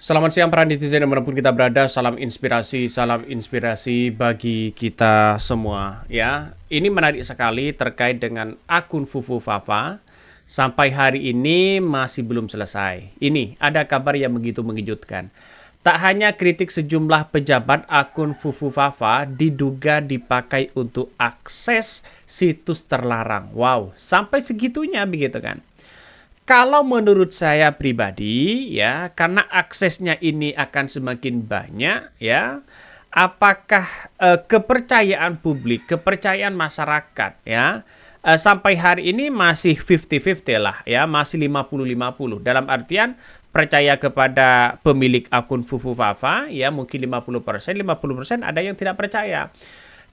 Selamat siang para netizen dimanapun kita berada, salam inspirasi bagi kita semua ya. Ini menarik sekali terkait dengan akun Fufu Fafa. Sampai hari ini masih belum selesai. Ini ada kabar yang begitu mengejutkan. Tak hanya kritik sejumlah pejabat, akun Fufu Fafa diduga dipakai untuk akses situs terlarang. Wow, sampai segitunya begitu kan. Kalau menurut saya pribadi ya, karena aksesnya ini akan semakin banyak ya, apakah kepercayaan publik, kepercayaan masyarakat ya, sampai hari ini masih 50-50 lah ya, masih 50-50. Dalam artian percaya kepada pemilik akun Fufu Fafa ya mungkin 50%, 50% ada yang tidak percaya.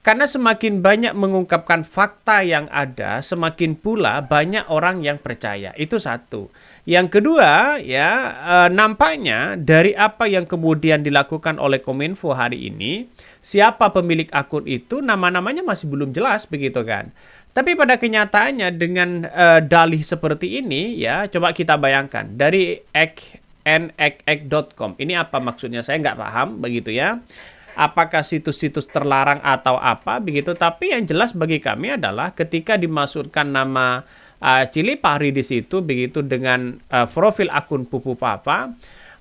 Karena semakin banyak mengungkapkan fakta yang ada, semakin pula banyak orang yang percaya. Itu satu. Yang kedua, ya nampaknya dari apa yang kemudian dilakukan oleh Kominfo hari ini, siapa pemilik akun itu, nama-namanya masih belum jelas begitu kan. Tapi pada kenyataannya dengan dalih seperti ini, ya coba kita bayangkan dari nxx.com. Ini apa maksudnya? Saya nggak paham begitu ya. Apakah situs-situs terlarang atau apa begitu, tapi yang jelas bagi kami adalah ketika dimasukkan nama Cili Pari di situ begitu dengan profil akun Fufu Fafa,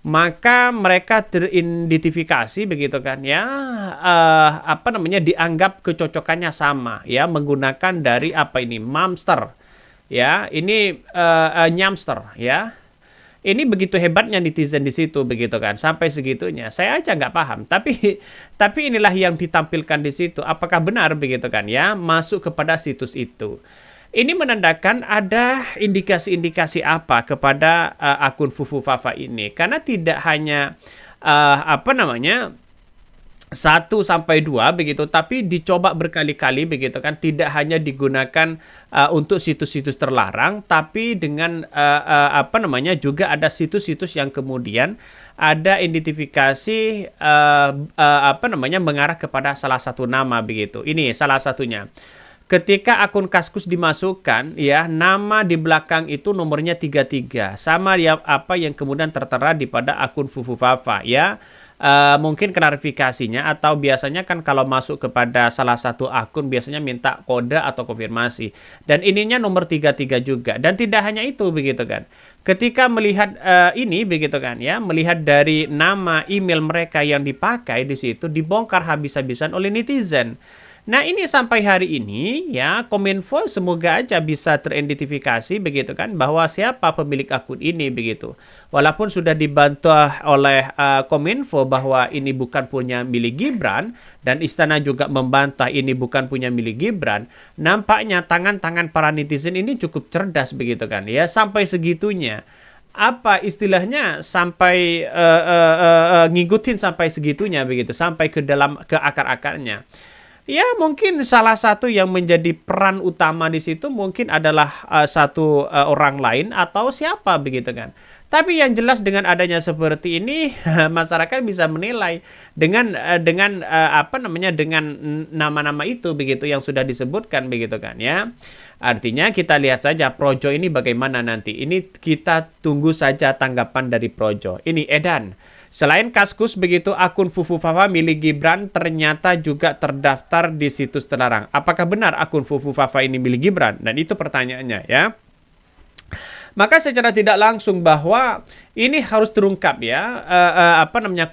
maka mereka teridentifikasi begitu kan ya, dianggap kecocokannya sama ya, menggunakan dari apa ini Mamster ya, ini Nyamster ya. Ini begitu hebatnya netizen di situ begitu kan, sampai segitunya. Saya aja nggak paham, tapi inilah yang ditampilkan di situ. Apakah benar begitu kan ya, masuk kepada situs itu. Ini menandakan ada indikasi-indikasi apa kepada akun Fufu Fafa ini, karena tidak hanya satu sampai dua begitu, tapi dicoba berkali-kali begitu kan, tidak hanya digunakan untuk situs-situs terlarang, tapi dengan juga ada situs-situs yang kemudian ada identifikasi mengarah kepada salah satu nama begitu. Ini salah satunya. Ketika akun Kaskus dimasukkan, ya nama di belakang itu nomornya 33, sama ya apa yang kemudian tertera di pada akun Fufu Fafa ya. Mungkin klarifikasinya, atau biasanya kan kalau masuk kepada salah satu akun biasanya minta kode atau konfirmasi, dan ininya nomor 33 juga. Dan tidak hanya itu begitu kan, ketika melihat ini begitu kan ya, melihat dari nama email mereka yang dipakai di situ dibongkar habis-habisan oleh netizen. Nah ini sampai hari ini ya, Kominfo semoga aja bisa teridentifikasi begitu kan, bahwa siapa pemilik akun ini begitu. Walaupun sudah dibantu oleh Kominfo bahwa ini bukan punya milik Gibran, dan Istana juga membantah ini bukan punya milik Gibran, nampaknya tangan-tangan para netizen ini cukup cerdas begitu kan ya, sampai segitunya. Apa istilahnya, sampai ngikutin sampai segitunya begitu, sampai ke dalam, ke akar-akarnya. Ya mungkin salah satu yang menjadi peran utama di situ mungkin adalah satu orang lain atau siapa begitu kan. Tapi yang jelas dengan adanya seperti ini masyarakat bisa menilai dengan dengan nama-nama itu begitu yang sudah disebutkan begitu kan ya. Artinya kita lihat saja Projo ini bagaimana nanti. Ini kita tunggu saja tanggapan dari Projo. Ini Edan. Selain Kaskus begitu, akun Fufu Fafa milik Gibran ternyata juga terdaftar di situs terlarang. Apakah benar akun Fufu Fafa ini milik Gibran? Dan itu pertanyaannya ya. Maka secara tidak langsung bahwa ini harus terungkap ya,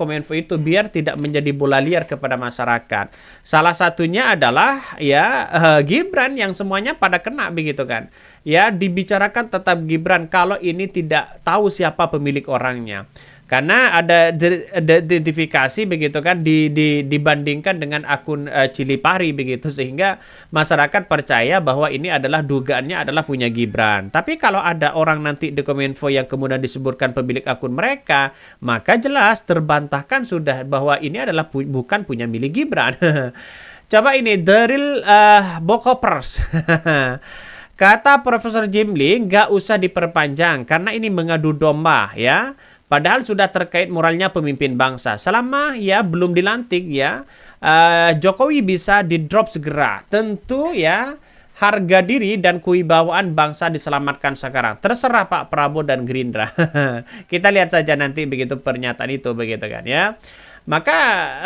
Kominfo itu biar tidak menjadi bola liar kepada masyarakat. Salah satunya adalah ya Gibran yang semuanya pada kena begitu kan. Ya dibicarakan tetap Gibran kalau ini tidak tahu siapa pemilik orangnya. Karena ada identifikasi begitu kan, dibandingkan dengan akun Cili Pari begitu, sehingga masyarakat percaya bahwa ini adalah dugaannya adalah punya Gibran. Tapi kalau ada orang nanti di Kominfo yang kemudian disebutkan pemilik akun mereka, maka jelas terbantahkan sudah bahwa ini adalah bukan punya milik Gibran. Coba ini Daryl Bokopers. Kata Profesor Jimli, nggak usah diperpanjang karena ini mengadu domba ya. Padahal sudah terkait moralnya pemimpin bangsa. Selama ya belum dilantik ya, Jokowi bisa di drop segera. Tentu ya harga diri dan kewibawaan bangsa diselamatkan sekarang. Terserah Pak Prabowo dan Gerindra. Kita lihat saja nanti begitu pernyataan itu begitu kan ya. Maka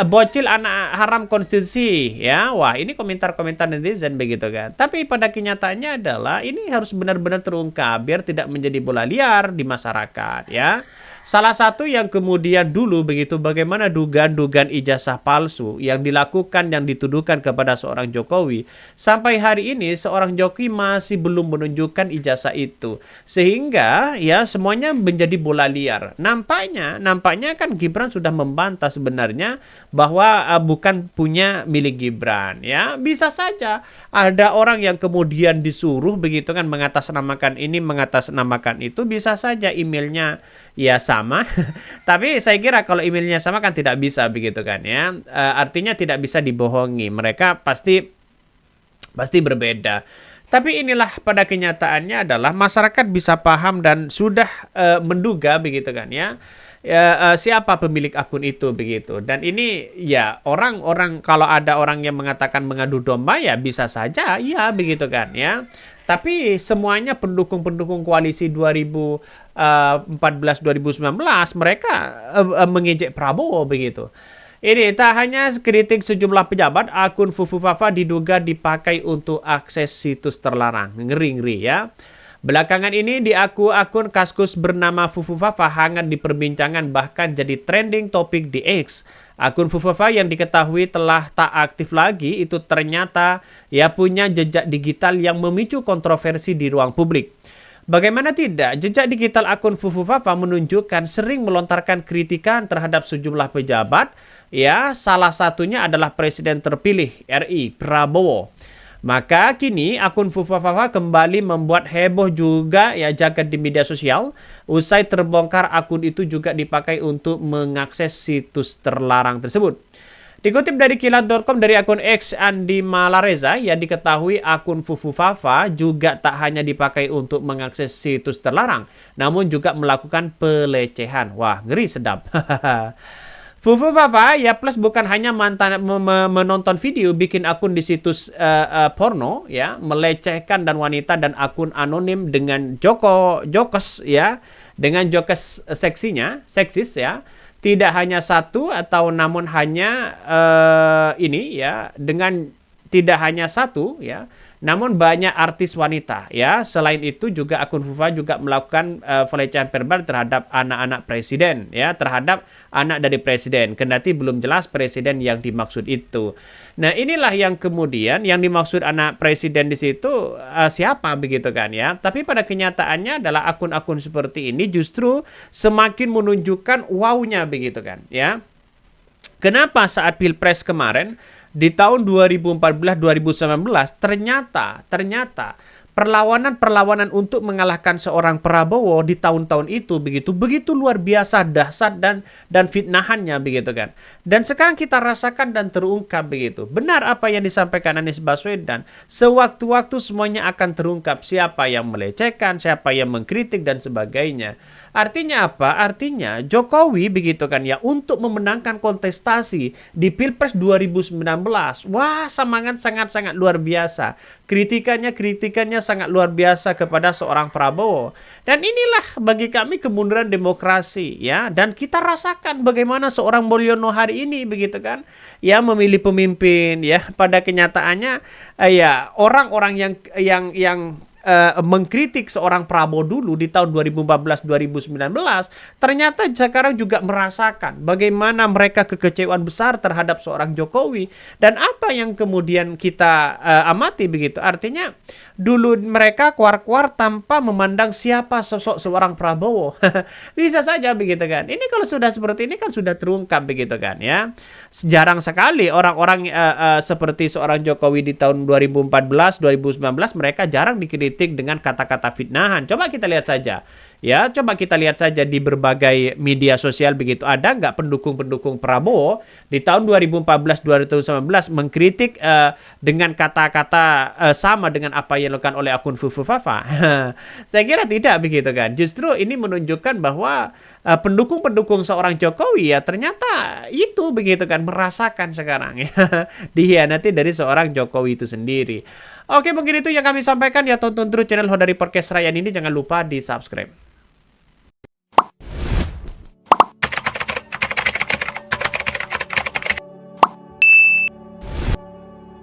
bocil anak haram konstitusi ya. Wah, ini komentar-komentar netizen begitu kan. Tapi pada kenyataannya adalah ini harus benar-benar terungkap biar tidak menjadi bola liar di masyarakat ya. Salah satu yang kemudian dulu begitu bagaimana dugaan-dugaan ijazah palsu yang dilakukan yang dituduhkan kepada seorang Jokowi. Sampai hari ini seorang Jokowi masih belum menunjukkan ijazah itu. Sehingga ya semuanya menjadi bola liar. Nampaknya kan Gibran sudah membantah sebenarnya bahwa bukan punya milik Gibran ya. Bisa saja ada orang yang kemudian disuruh begitu kan mengatasnamakan ini, mengatasnamakan itu, bisa saja emailnya ya sama. Tapi saya kira kalau emailnya sama kan tidak bisa begitu kan ya. Artinya tidak bisa dibohongi. Mereka pasti berbeda. Tapi inilah pada kenyataannya adalah masyarakat bisa paham dan sudah menduga begitu kan ya. Siapa pemilik akun itu begitu. Dan ini ya orang-orang, kalau ada orang yang mengatakan mengadu domba ya bisa saja ya begitu kan ya. Tapi semuanya pendukung-pendukung koalisi 2014-2019 mereka mengejek Prabowo begitu. Ini tak hanya kritik sejumlah pejabat, akun Fufu Fafa diduga dipakai untuk akses situs terlarang. Ngeri-ngeri ya. Belakangan ini di akun Kaskus bernama Fufu Fafa hangat diperbincangkan bahkan jadi trending topik di X. Akun Fufu Fafa yang diketahui telah tak aktif lagi itu ternyata ya punya jejak digital yang memicu kontroversi di ruang publik. Bagaimana tidak, jejak digital akun Fufu Fafa menunjukkan sering melontarkan kritikan terhadap sejumlah pejabat. Ya, salah satunya adalah Presiden terpilih RI Prabowo. Maka kini akun Fufu Fafa kembali membuat heboh juga ya jagat di media sosial. Usai terbongkar akun itu juga dipakai untuk mengakses situs terlarang tersebut. Dikutip dari kilat.com dari akun X Andi Malareza yang diketahui akun Fufu Fafa juga tak hanya dipakai untuk mengakses situs terlarang, namun juga melakukan pelecehan. Wah, ngeri sedap. Fufu Fafa ya plus bukan hanya menonton video, bikin akun di situs porno ya, melecehkan dan wanita dan akun anonim dengan jokes ya, dengan jokes seksis ya. Tidak hanya satu atau namun hanya ini ya, dengan tidak hanya satu ya, namun banyak artis wanita ya. Selain itu juga akun Fufa juga melakukan pelecehan verbal terhadap anak-anak presiden ya, terhadap anak dari presiden. Kendati belum jelas presiden yang dimaksud itu. Nah, inilah yang kemudian yang dimaksud anak presiden di situ siapa begitu kan ya. Tapi pada kenyataannya adalah akun-akun seperti ini justru semakin menunjukkan wow-nya begitu kan ya. Kenapa saat Pilpres kemarin di tahun 2014-2019 ternyata perlawanan untuk mengalahkan seorang Prabowo di tahun-tahun itu begitu luar biasa dahsyat dan fitnahannya begitu kan. Dan sekarang kita rasakan dan terungkap begitu. Benar apa yang disampaikan Anies Baswedan, sewaktu-waktu semuanya akan terungkap siapa yang melecehkan, siapa yang mengkritik dan sebagainya. Artinya apa? Artinya Jokowi begitu kan ya, untuk memenangkan kontestasi di Pilpres 2019. Wah, semangat sangat-sangat luar biasa. Kritikannya sangat luar biasa kepada seorang Prabowo. Dan inilah bagi kami kemunduran demokrasi ya, dan kita rasakan bagaimana seorang Mulyono hari ini begitu kan ya, memilih pemimpin ya, pada kenyataannya ya orang-orang yang mengkritik seorang Prabowo dulu di tahun 2014-2019 ternyata sekarang juga merasakan bagaimana mereka kekecewaan besar terhadap seorang Jokowi. Dan apa yang kemudian kita amati begitu, artinya dulu mereka keluar tanpa memandang siapa sosok seorang Prabowo. Bisa saja begitu kan. Ini kalau sudah seperti ini kan sudah terungkap begitu kan ya. Jarang sekali orang-orang seperti seorang Jokowi di tahun 2014-2019 mereka jarang dikritik dengan kata-kata fitnahan. Coba kita lihat saja Ya, coba kita lihat saja di berbagai media sosial begitu. Ada nggak pendukung-pendukung Prabowo di tahun 2014-2019 mengkritik dengan kata-kata sama dengan apa yang dilakukan oleh akun Fufu Fafa? Saya kira tidak begitu kan. Justru ini menunjukkan bahwa pendukung-pendukung seorang Jokowi ya ternyata itu begitu kan, merasakan sekarang ya dihianati dari seorang Jokowi itu sendiri. Oke, mungkin itu yang kami sampaikan ya. Tonton terus channel Hodari Podcast Rayan ini, jangan lupa di subscribe.